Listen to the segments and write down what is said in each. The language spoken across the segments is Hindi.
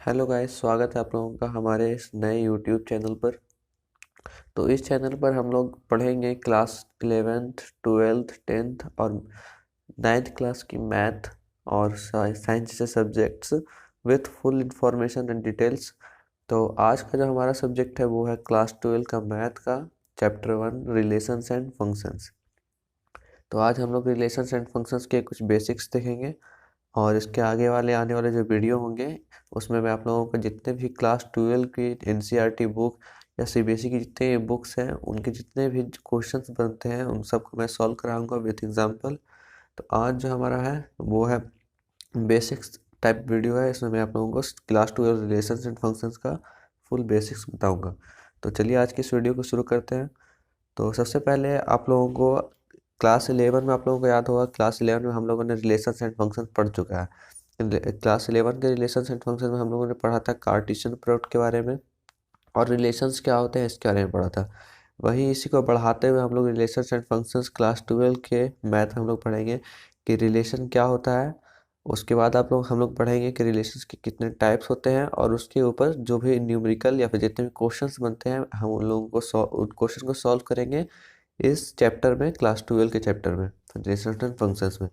हेलो गाइस, स्वागत है आप लोगों का हमारे इस नए यूट्यूब चैनल पर। तो इस चैनल पर हम लोग पढ़ेंगे क्लास 11th 12th 10th और 9th क्लास की मैथ और साइंस जैसे subjects with full information and details. तो आज का जो हमारा सब्जेक्ट है वो है क्लास 12 का मैथ का चैप्टर 1 रिलेशंस एंड फंक्शंस। तो आज हम लोग रिलेशंस एंड फंक्शंस के कुछ बेसिक्स देखेंगे और इसके आगे वाले आने वाले जो वीडियो होंगे उसमें मैं आप लोगों को जितने भी क्लास 12 की एनसीईआरटी बुक या सीबीएसई की जितने बुक्स हैं उनके जितने भी क्वेश्चंस बनते हैं उन सबको मैं सॉल्व कराऊंगा विथ एग्जांपल। तो आज जो हमारा है वो है बेसिक्स टाइप वीडियो है। इसमें मैं आप लोगों को क्लास 12 रिलेशंस एंड फंक्शंस का फुल बेसिक्स बताऊँगा। तो चलिए आज की इस वीडियो को शुरू करते हैं। तो सबसे पहले आप लोगों को क्लास 11 में आप लोगों को याद होगा, क्लास 11 में हम लोगों ने रिलेशंस एंड फंक्शन पढ़ चुका है। क्लास 11 के रिलेशंस एंड फंक्शन में हम लोगों ने पढ़ा था कार्टेशियन प्रोडक्ट के बारे में और रिलेशंस क्या होते हैं इसके बारे में पढ़ा था। वही इसी को बढ़ाते हुए हम लोग रिलेशंस एंड फंक्शंस क्लास 12 के मैथ हम लोग पढ़ेंगे कि रिलेशन क्या होता है। उसके बाद हम लोग पढ़ेंगे कि रिलेशंस के कितने टाइप्स होते हैं और उसके ऊपर जो भी न्यूमेरिकल या फिर जितने भी क्वेश्चंस बनते हैं हम उन लोगों को उन क्वेश्चन को सॉल्व करेंगे इस चैप्टर में, क्लास 12 के चैप्टर में, रिलेशंस एंड फंक्शंस में।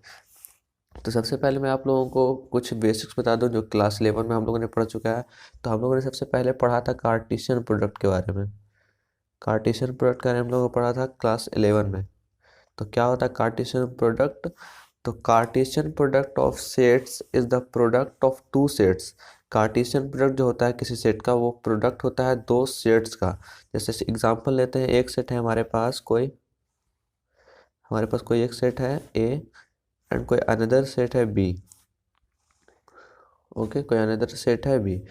तो सबसे पहले मैं आप लोगों को कुछ बेसिक्स बता दूं जो क्लास 11 में हम लोगों ने पढ़ चुका है। तो हम लोगों ने सबसे पहले पढ़ा था कार्टेशियन प्रोडक्ट के बारे में। कार्टेशियन प्रोडक्ट के बारे में हम लोगों को पढ़ा था क्लास 11 में। तो क्या होता है कार्टेशियन प्रोडक्ट? तो Cartesian product of sets is the product of two sets. Cartesian product जो होता है किसी सेट का वो प्रोडक्ट होता है दो सेट्स का। जैसे एग्जांपल लेते हैं, एक सेट है हमारे पास कोई एक सेट है ए एंड कोई अनदर सेट है बी। ओके, कोई अनदर सेट है बी।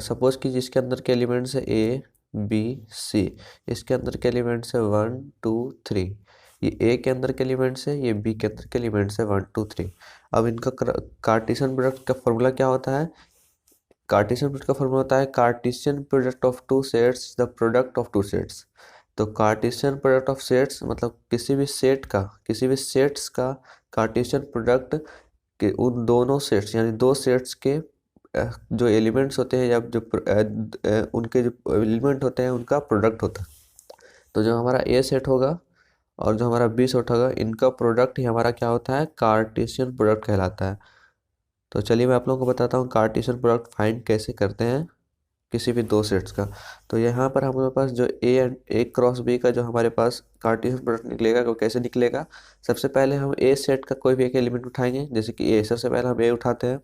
सपोज कि जिसके अंदर के एलिमेंट्स है ए बी सी। इसके अंदर के एलिमेंट्स है 1 2 3। ये ए के अंदर के एलिमेंट्स है, ये बी के अंदर के एलिमेंट्स है 1 2 3। अब इनका कार्टेशियन प्रोडक्ट का फॉर्मूला क्या होता है? कार्टेशियन प्रोडक्ट का फॉर्मूला होता है Cartesian product of two sets the product of two sets. तो कार्टेशियन प्रोडक्ट ऑफ सेट्स मतलब किसी भी सेट्स का कार्टेशियन प्रोडक्ट के उन दोनों सेट्स यानी दो सेट्स के जो एलिमेंट्स होते हैं या उनके जो एलिमेंट होते हैं उनका प्रोडक्ट होता है। तो जो हमारा ए सेट होगा और जो हमारा बी सेट होगा इनका प्रोडक्ट ही हमारा क्या होता है? कार्टेशियन प्रोडक्ट कहलाता है। तो चलिए मैं आप लोगों को बताता हूँ कार्टेशियन प्रोडक्ट फाइंड कैसे करते हैं किसी भी दो सेट्स का। तो यहाँ पर हमारे पास जो ए क्रॉस बी का जो हमारे पास कार्टेशियन प्रोडक्ट निकलेगा वो कैसे निकलेगा? सबसे पहले हम ए सेट का कोई भी एक एलिमेंट उठाएंगे, जैसे कि ए। सबसे पहले हम ए उठाते हैं,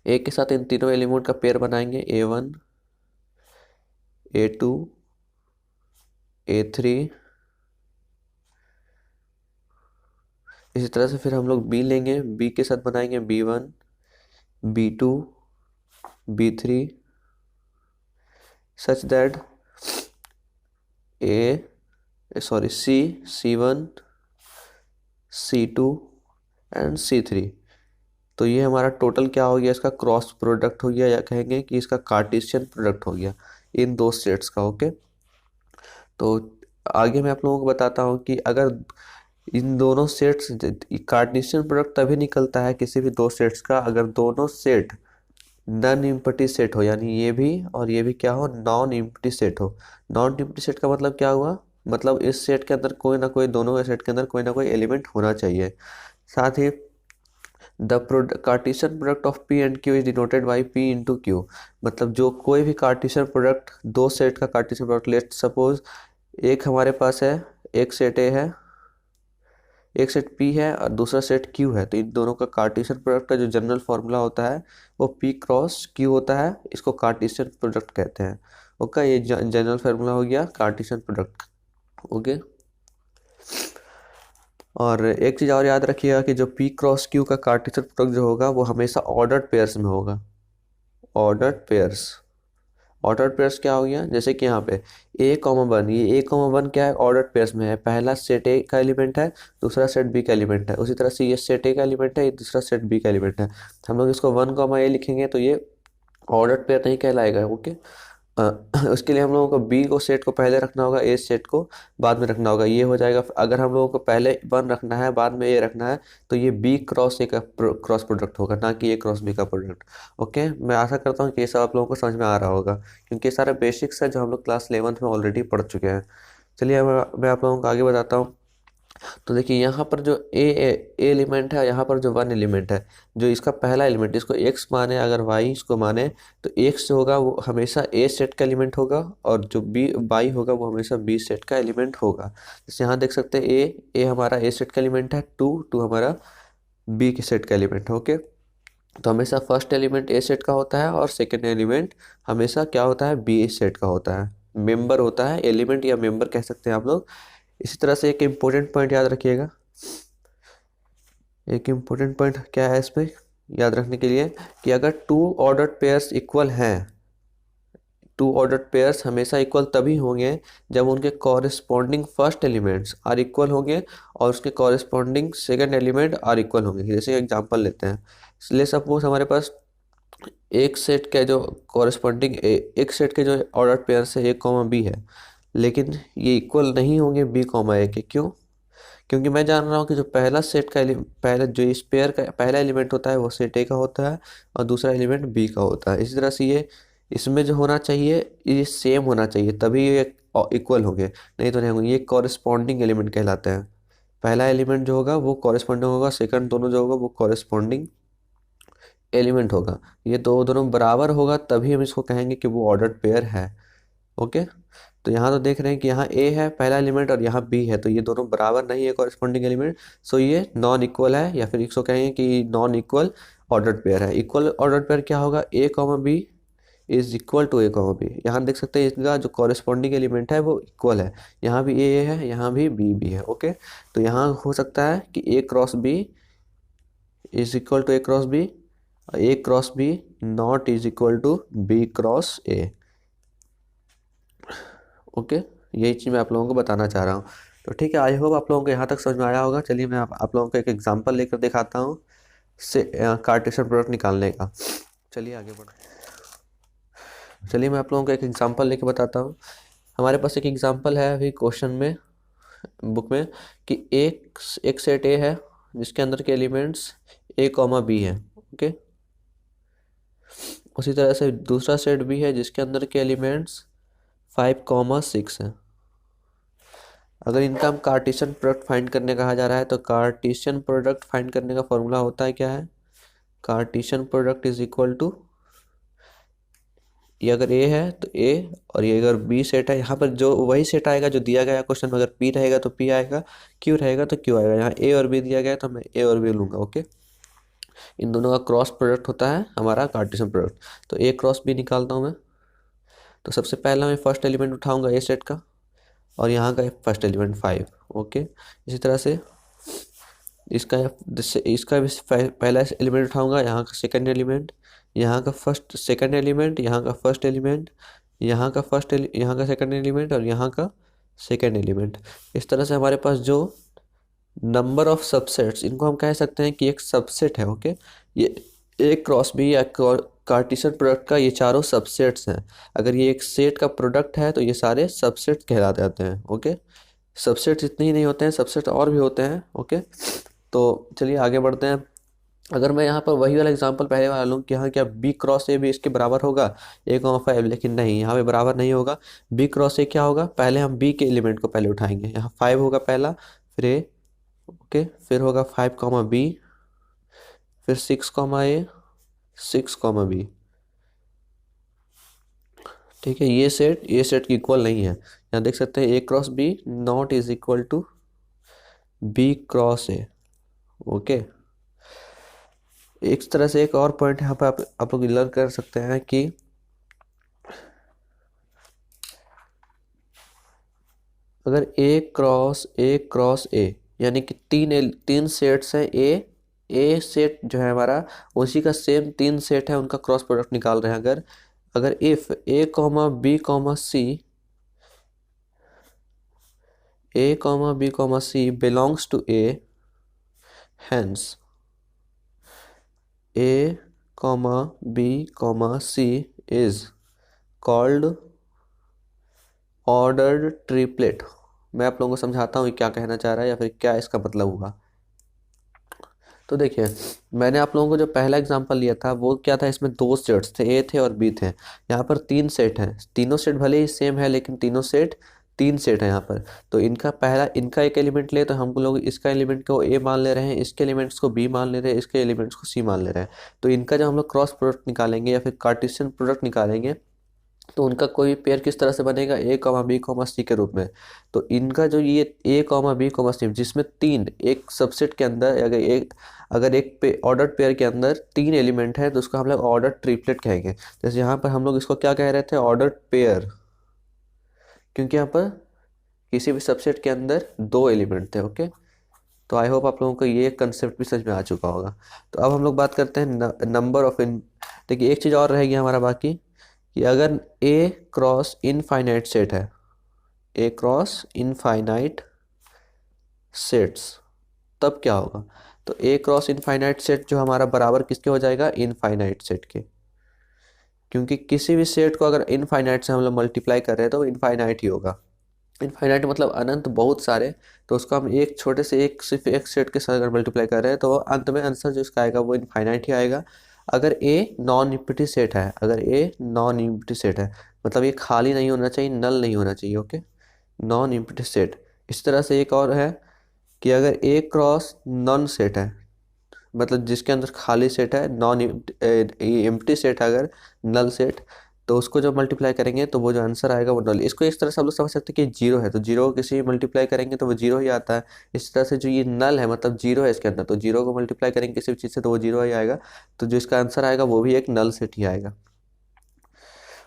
ए के साथ इन तीनों एलिमेंट का पेयर बनाएंगे, A1 A2 A3। इसी तरह से फिर हम लोग बी लेंगे, बी के साथ बनाएंगे B1 B2 B3 such that C1 C2 and C3। तो ये हमारा टोटल क्या हो गया? इसका क्रॉस प्रोडक्ट हो गया या कहेंगे कि इसका कार्टेशियन प्रोडक्ट हो गया इन दो सेट्स का। ओके, तो आगे मैं आप लोगों को बताता हूँ कि अगर इन दोनों सेट्स, कार्टेशियन प्रोडक्ट तभी निकलता है किसी भी दो सेट्स का अगर दोनों सेट नॉन एम्प्टी सेट हो, यानी ये भी और ये भी क्या हो? नॉन एम्प्टी सेट हो। नॉन एम्प्टी सेट का मतलब क्या हुआ? मतलब इस सेट के अंदर कोई ना कोई, दोनों सेट के अंदर कोई ना कोई एलिमेंट होना चाहिए। साथ ही the cartesian product of P and Q is denoted by P into Q. मतलब जो कोई भी कार्टेशियन प्रोडक्ट, दो सेट का कार्टेशियन प्रोडक्ट, लेट सपोज एक हमारे पास है, एक सेट ए है, एक सेट P है और दूसरा सेट Q है। तो इन दोनों का कार्टेशियन प्रोडक्ट का जो जनरल फॉर्मूला होता है वो P क्रॉस Q होता है। इसको कार्टेशियन प्रोडक्ट कहते हैं। ओके, ये जनरल फार्मूला हो गया कार्टेशियन प्रोडक्ट। ओके, और एक चीज़ और याद रखिएगा कि जो P क्रॉस Q का कार्टेशियन प्रोडक्ट जो होगा वो हमेशा ऑर्डर्ड पेयर्स में होगा। ऑर्डर्ड पेयर्स क्या हो गया? जैसे कि यहाँ पे A,1, ये A,1 क्या है? ऑर्डर्ड पेयर्स में है। पहला सेट ए का एलिमेंट है, दूसरा सेट बी का एलिमेंट है। उसी तरह से ये सेट ए का एलिमेंट है, ये दूसरा सेट बी का एलिमेंट है। हम लोग इसको 1, A लिखेंगे तो ये ऑर्डर्ड पेयर नहीं कहलाएगा। ओके, अ, उसके लिए हम लोगों को बी को सेट को पहले रखना होगा, ए सेट को बाद में रखना होगा, ये हो जाएगा। अगर हम लोगों को पहले 1 रखना है बाद में ए रखना है तो ये बी क्रॉस ए का क्रॉस प्रोडक्ट होगा, ना कि ए क्रॉस बी का प्रोडक्ट। ओके, मैं आशा करता हूँ कि ये सब आप लोगों को समझ में आ रहा होगा, क्योंकि ये सारे बेसिक्स है जो हम लोग क्लास 11th में ऑलरेडी पढ़ चुके हैं। चलिए अब मैं आप लोगों को आगे बताता हूँ। तो देखिए यहाँ पर जो ए एलिमेंट है, यहाँ पर जो 1 एलिमेंट है, जो इसका पहला एलिमेंट, इसको x माने अगर y इसको माने, तो x जो होगा वो हमेशा a सेट का एलिमेंट होगा, और जो b y होगा वो हमेशा b सेट का एलिमेंट होगा। जैसे यहाँ देख सकते हैं a हमारा a सेट का एलिमेंट है, 2 हमारा b के सेट का एलिमेंट है। ओके, तो हमेशा फर्स्ट एलिमेंट ए सेट का होता है और सेकेंड एलिमेंट हमेशा क्या होता है, बी सेट का होता है, मेंबर होता है, एलिमेंट या मेंबर कह सकते हैं आप लोग। इसी तरह से एक इम्पोर्टेंट पॉइंट याद रखिएगा, एक इम्पोर्टेंट पॉइंट क्या है इसमें याद रखने के लिए, कि अगर 2 ऑर्डर्ड पेयर्स इक्वल हैं, 2 ऑर्डर्ड पेयर्स हमेशा इक्वल तभी होंगे जब उनके corresponding first elements are equal होंगे और उसके corresponding second element are equal होंगे। जैसे एग्जांपल लेते हैं, ले सपोज हमारे पास एक सेट के जो कॉरेस्पॉन्डिंग एक सेट के जो ऑर्डर पेयर से ए कॉमा बी है, लेकिन ये इक्वल नहीं होंगे बी कॉमा ए के। क्यों? क्योंकि मैं जान रहा हूँ कि जो पहला सेट का पहला जो इस पेयर का पहला एलिमेंट होता है वो सेट ए का होता है और दूसरा एलिमेंट बी का होता है। इसी तरह से ये इसमें जो होना चाहिए ये सेम होना चाहिए, तभी ये इक्वल होंगे, नहीं तो नहीं होंगे। ये कॉरेस्पॉन्डिंग एलिमेंट कहलाते हैं। पहला एलिमेंट जो होगा वो कॉरेस्पॉन्डिंग होगा, सेकंड दोनों जो होगा वो कॉरेस्पॉन्डिंग एलिमेंट होगा। ये दोनों बराबर होगा तभी हम इसको कहेंगे कि वो ऑर्डर्ड पेयर है। ओके, तो यहाँ तो देख रहे हैं कि यहाँ ए है पहला एलिमेंट और यहाँ बी है, तो ये दोनों बराबर नहीं है कॉरेस्पॉन्डिंग एलिमेंट, सो ये नॉन इक्वल है, या फिर इसको कहेंगे कि नॉन इक्वल ऑर्डर्ड पेयर है। इक्वल ऑर्डर्ड पेयर क्या होगा, A comma B is equal to A comma B. यहाँ देख सकते हैं इसका जो कॉरेस्पॉन्डिंग एलिमेंट है वो इक्वल है, यहाँ भी ए है यहाँ भी बी है। ओके, तो यहाँ हो सकता है कि A cross B is equal to A cross B, A cross B not is equal to B cross A. Okay, यही चीज़ मैं आप लोगों को बताना चाह रहा हूँ। तो ठीक है, आई होप आप लोगों को यहाँ तक समझ में आया होगा। चलिए मैं आप लोगों को एक एग्जांपल लेकर दिखाता हूँ से कार्टेशियन प्रोडक्ट निकालने का। चलिए आगे बढ़ चलिए मैं आप लोगों को एक एग्जांपल लेकर बताता हूँ। हमारे पास एक एग्जांपल है अभी क्वेश्चन में, बुक में, कि एक सेट ए है जिसके अंदर के एलिमेंट्स ए कॉमा बी है। ओके, उसी तरह से दूसरा सेट भी है जिसके अंदर के एलिमेंट्स 5,6 है। अगर इनका हम कार्टेशियन प्रोडक्ट फाइंड करने कहा जा रहा है तो कार्टेशियन प्रोडक्ट फाइंड करने का फॉर्मूला होता है क्या है, Cartesian product is equal to, ये अगर ए है तो ए, और ये अगर बी सेट है, यहाँ पर जो वही सेट आएगा जो दिया गया है क्वेश्चन में। अगर पी रहेगा तो पी आएगा, क्यू रहेगा तो क्यू आएगा। यहाँ ए और बी दिया गया है तो मैं ए और बी लूँगा। ओके, इन दोनों का क्रॉस प्रोडक्ट होता है हमारा कार्टेशियन प्रोडक्ट। तो ए क्रॉस बी निकालता हूँ मैं। तो सबसे पहला मैं फर्स्ट एलिमेंट उठाऊँगा ए सेट का, और यहाँ का फर्स्ट एलिमेंट 5। ओके, इसी तरह से इसका इसका भी पहला एलिमेंट उठाऊंगा, यहाँ का सेकंड एलिमेंट, यहाँ का फर्स्ट सेकंड एलिमेंट, यहाँ का फर्स्ट एलिमेंट, यहाँ का यहाँ का सेकंड एलिमेंट और यहाँ का सेकंड एलिमेंट। इस तरह से हमारे पास जो नंबर ऑफ सबसेट्स, इनको हम कह सकते हैं कि एक सबसेट है। ओके, ये ए क्रॉस बी या कार्टेशियन प्रोडक्ट का ये चारों सबसेट्स हैं। अगर ये एक सेट का प्रोडक्ट है तो ये सारे सबसेट कहलाते जाते हैं। ओके, सबसेट्स इतने ही नहीं होते हैं, सबसेट और भी होते हैं। ओके, तो चलिए आगे बढ़ते हैं। अगर मैं यहाँ पर वही वाला एग्जांपल पहले वाला लूँ कि यहाँ क्या बी क्रॉस ए भी इसके बराबर होगा ए कॉमा 5, लेकिन नहीं, यहाँ पे बराबर नहीं होगा। बी क्रॉस ए क्या होगा, पहले हम बी के एलिमेंट को पहले उठाएंगे, यहाँ 5 होगा पहला, फिर ए। ओके, फिर होगा 5 कॉमा बी, फिर 6 कॉमा ए, 6 कॉमा बी। ठीक है, ये सेट की इक्वल नहीं है। यहाँ देख सकते हैं A cross B not is equal to B cross A. Okay, एक तरह से एक और पॉइंट यहाँ पे आप लोग लर्न कर सकते हैं कि अगर ए क्रॉस ए यानी कि तीन सेट्स हैं, ए सेट जो है हमारा उसी का सेम 3 सेट है, उनका क्रॉस प्रोडक्ट निकाल रहे हैं। अगर अगर if A comma B comma C, A comma B comma C belongs to A, hence A comma B comma C is called ordered triplet. मैं आप लोगों को समझाता हूँ क्या कहना चाह रहा है या फिर क्या इसका मतलब हुआ। तो देखिए, मैंने आप लोगों को जो पहला एग्जांपल लिया था वो क्या था, इसमें दो सेट्स थे, ए थे और बी थे। यहाँ पर तीन सेट हैं, तीनों सेट भले ही सेम है लेकिन तीनों सेट तीन सेट है यहाँ पर। तो इनका एक एलिमेंट ले तो हम लोग इसका एलिमेंट को ए मान ले रहे हैं, इसके एलिमेंट्स को बी मान ले रहे हैं, इसके एलिमेंट्स को सी मान ले रहे हैं। तो इनका जब हम लोग क्रॉस प्रोडक्ट निकालेंगे या फिर कार्टेशियन प्रोडक्ट निकालेंगे तो उनका कोई पेयर किस तरह से बनेगा, ए कॉमा बी कॉमा सी के रूप में। तो इनका जो ये ए कॉमा बी कॉमा सी जिसमें तीन, एक सबसेट के अंदर अगर एक ऑर्डर पेयर के अंदर तीन एलिमेंट है तो उसको हम लोग ऑर्डर ट्रिपलेट कहेंगे। जैसे यहाँ पर हम लोग इसको क्या कह रहे थे, ऑर्डर पेयर, क्योंकि यहाँ पर किसी भी सबसेट के अंदर दो एलिमेंट थे। ओके, तो आई होप आप लोगों को ये कंसेप्ट भी समझ में आ चुका होगा। तो अब हम लोग बात करते हैं नंबर ऑफ इन। देखिए, एक चीज़ और रहेगी हमारा बाकी, कि अगर ए क्रॉस इनफाइनाइट सेट है, ए क्रॉस इनफाइनाइट सेट्स, तब क्या होगा। तो ए क्रॉस इनफाइनाइट सेट जो हमारा बराबर किसके हो जाएगा, इनफाइनाइट सेट के। क्योंकि किसी भी सेट को अगर इनफाइनाइट से हम लोग मल्टीप्लाई कर रहे हैं तो वो इनफाइनाइट ही होगा। इनफाइनाइट मतलब अनंत, बहुत सारे। तो उसको हम एक छोटे से सिर्फ एक सेट के साथ अगर मल्टीप्लाई कर रहे हैं तो वो अंत में आंसर जो इसका आएगा वो इनफाइनाइट ही आएगा। अगर ए नॉन एम्प्टी सेट है, अगर ए नॉन एम्प्टी सेट है मतलब ये खाली नहीं होना चाहिए, नल नहीं होना चाहिए। Okay, non empty set. इस तरह से एक और है कि अगर ए क्रॉस नॉन सेट है, मतलब जिसके अंदर खाली सेट है, नॉन एम्प्टी सेट है, अगर नल सेट, तो उसको जब मल्टीप्लाई करेंगे तो वो जो आंसर आएगा वो नल। इसको इस तरह से हम लोग समझ सकते हैं कि जीरो है तो जीरो को किसी मल्टीप्लाई करेंगे तो वो जीरो ही आता है। इस तरह से जो ये नल है मतलब जीरो है इसके अंदर, तो जीरो को मल्टीप्लाई करेंगे किसी भी चीज़ से तो वो जीरो ही आएगा। तो जो इसका आंसर आएगा वो भी एक नल सेट ही आएगा।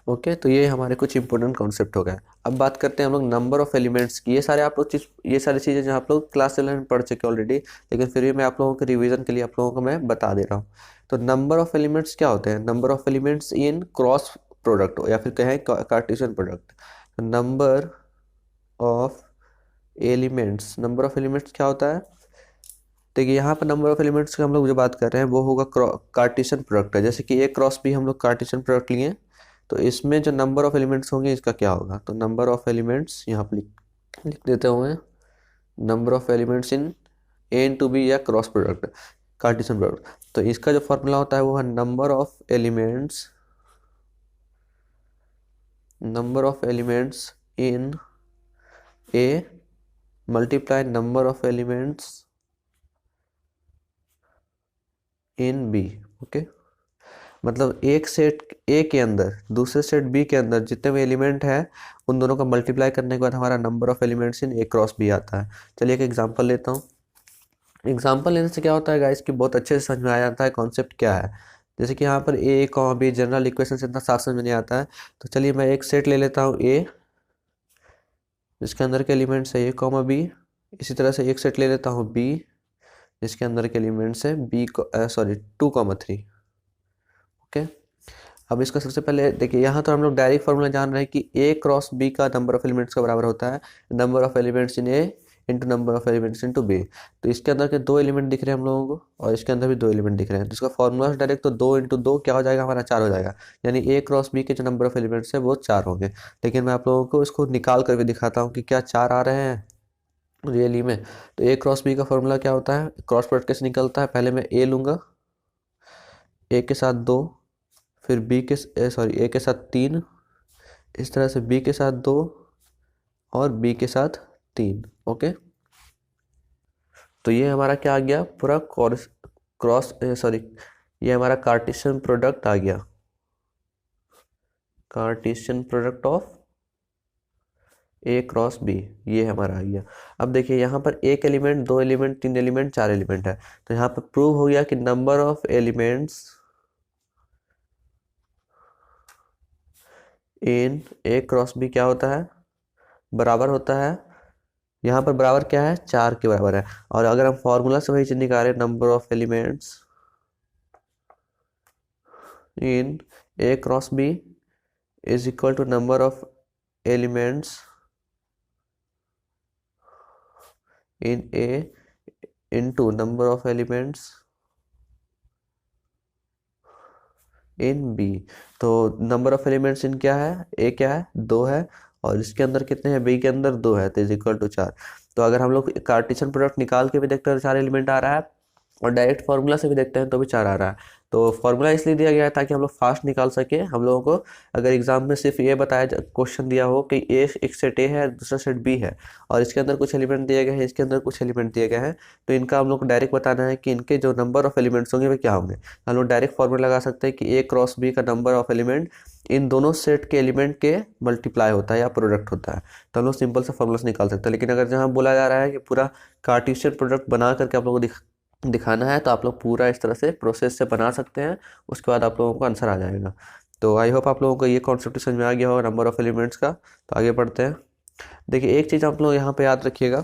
ओके, तो ये हमारे कुछ इंपॉर्टेंट कॉन्सेप्ट हो गए। अब बात करते हैं हम लोग नंबर ऑफ एलिमेंट्स की। ये सारी चीज़ें जो आप लोग क्लास 11 में पढ़ चुके ऑलरेडी, लेकिन फिर भी मैं आप लोगों के रिवीजन के लिए आप लोगों को मैं बता दे रहा हूँ। तो नंबर ऑफ एलिमेंट्स क्या होते हैं, number of elements in cross product या फिर कहें Cartesian product. Number of elements क्या होता है। देखिए, यहाँ पर नंबर ऑफ एलिमेंट्स की हम लोग जो बात कर रहे हैं वो होगा कार्टेशियन प्रोडक्ट है। जैसे कि ए क्रॉस बी हम लोग कार्टेशियन प्रोडक्ट लिए, तो इसमें जो नंबर ऑफ एलिमेंट्स होंगे इसका क्या होगा। तो नंबर ऑफ एलिमेंट्स यहाँ पर लिख देते हुए, number of elements in A into B या क्रॉस प्रोडक्ट, कार्टेशियन प्रोडक्ट। तो इसका जो फॉर्मूला होता है वो है number of elements in A multiply number of elements in B. Okay, मतलब एक सेट ए के अंदर दूसरे सेट बी के अंदर जितने भी एलिमेंट है उन दोनों का मल्टीप्लाई करने के बाद हमारा number of elements in A cross B आता है। चलिए एक एग्जांपल लेता हूँ। एग्जांपल लेने से क्या होता है गाइस कि बहुत अच्छे से समझ में आ जाता है कॉन्सेप्ट क्या है। जैसे कि यहाँ पर ए कॉमा बी जनरल इक्वेशन से इतना साफ समझ में नहीं आता है, तो चलिए मैं एक सेट ले लेता हूँ ए, जिसके अंदर के एलिमेंट्स है ए कॉमा बी। इसी तरह से एक सेट ले लेता हूँ बी, जिसके अंदर के एलिमेंट्स है बी सॉरी 2,3। ओके, अब इसका सबसे पहले देखिए, यहाँ तो हम लोग डायरेक्ट फॉर्मूला जान रहे हैं कि ए क्रॉस बी का नंबर ऑफ एलिमेंट्स का बराबर होता है number of elements in A into number of elements into B. तो इसके अंदर के दो एलिमेंट दिख रहे हैं हम लोगों को और इसके अंदर भी दो एलिमेंट दिख रहे हैं, तो इसका फॉर्मूला डायरेक्ट तो 2 × 2 क्या हो जाएगा हमारा, 4 हो जाएगा। यानी ए क्रॉस बी के जो नंबर ऑफ एलिमेंट्स है वो 4 होंगे। लेकिन मैं आप लोगों को इसको निकाल कर भी दिखाता हूँ कि क्या 4 आ रहे हैं रियली में। तो ए क्रॉस बी का फॉर्मूला क्या होता है, क्रॉस प्रोडक्ट कैसे निकलता है, पहले मैं ए लूँगा, ए के साथ 2, फिर ए के साथ 3, इस तरह से बी के साथ 2 और बी के साथ 3। ओके, तो ये हमारा क्या आ गया, पूरा ये हमारा कार्टेशियन प्रोडक्ट आ गया, Cartesian product of A cross B, ये हमारा आ गया। अब देखिए यहाँ पर एक एलिमेंट, दो एलिमेंट, तीन एलिमेंट, चार एलिमेंट है, तो यहाँ पर प्रूव हो गया कि number of elements in A cross B क्या होता है, बराबर होता है, यहाँ पर बराबर क्या है, 4 के बराबर है। और अगर हम फॉर्मूला से वही चीज निकालें, number of elements in A cross B is equal to number of elements in A into number of elements in B. तो नंबर ऑफ एलिमेंट्स इन क्या है, ए क्या है, 2 है, और इसके अंदर कितने हैं, बी के अंदर 2 है, तो इज इक्वल टू 4। तो अगर हम लोग कार्टेशियन प्रोडक्ट निकाल के भी देखते हैं तो 4 एलिमेंट आ रहा है, और डायरेक्ट फार्मूला से भी देखते हैं तो भी 4 आ रहा है। तो फार्मूला इसलिए दिया गया है ताकि हम लोग फास्ट निकाल सके। हम लोगों को अगर एग्जाम में सिर्फ ये बताया क्वेश्चन दिया हो कि ए एक सेट ए है, दूसरा सेट बी है, और इसके अंदर कुछ एलिमेंट दिए गए हैं, इसके अंदर कुछ एलिमेंट दिए गए हैं, तो इनका हम लोग को डायरेक्ट बताना है कि इनके जो नंबर ऑफ एलिमेंट्स होंगे वे क्या होंगे। हम लोग डायरेक्ट फार्मूला लगा सकते हैं कि ए क्रॉस बी का नंबर ऑफ एलिमेंट इन दोनों सेट के एलिमेंट के मल्टीप्लाई होता है या प्रोडक्ट होता है। तो हम लोग सिंपल से फार्मूला से निकाल सकते हैं। लेकिन अगर जहाँ बोला जा रहा है कि पूरा कार्टेशियन प्रोडक्ट बना करके आप लोगों को दिखाना है, तो आप लोग पूरा इस तरह से प्रोसेस से बना सकते हैं, उसके बाद आप लोगों को आंसर आ जाएगा। तो आई होप आप लोगों को ये कॉन्सेप्ट समझ में आ गया होगा नंबर ऑफ एलिमेंट्स का। तो आगे बढ़ते हैं। देखिए एक चीज़ आप लोग यहाँ पे याद रखिएगा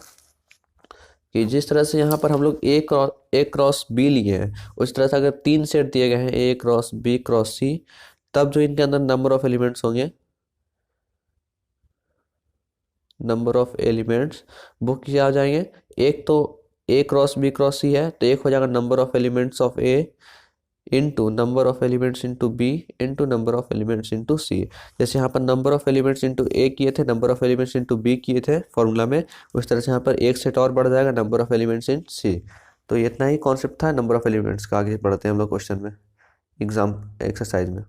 कि जिस तरह से यहाँ पर हम लोग ए क्रॉस बी लिए हैं, उस तरह से अगर 3 सेट दिए गए हैं A cross B cross C, तब जो इनके अंदर नंबर ऑफ एलिमेंट्स होंगे, नंबर ऑफ एलिमेंट्स वो क्या आ जाएंगे। एक तो A cross B cross C है, तो एक हो जाएगा number of elements of A into number of elements into B into number of elements into C. जैसे यहाँ पर number of elements into A किए थे, number of elements into B किए थे फॉर्मूला में, उस तरह से यहाँ पर एक सेट और बढ़ जाएगा, नंबर ऑफ एलिमेंट्स इन सी। तो इतना ही कॉन्सेप्ट था नंबर ऑफ एलिमेंट्स का। आगे बढ़ते हैं हम लोग क्वेश्चन में, एग्जाम एक्सरसाइज में।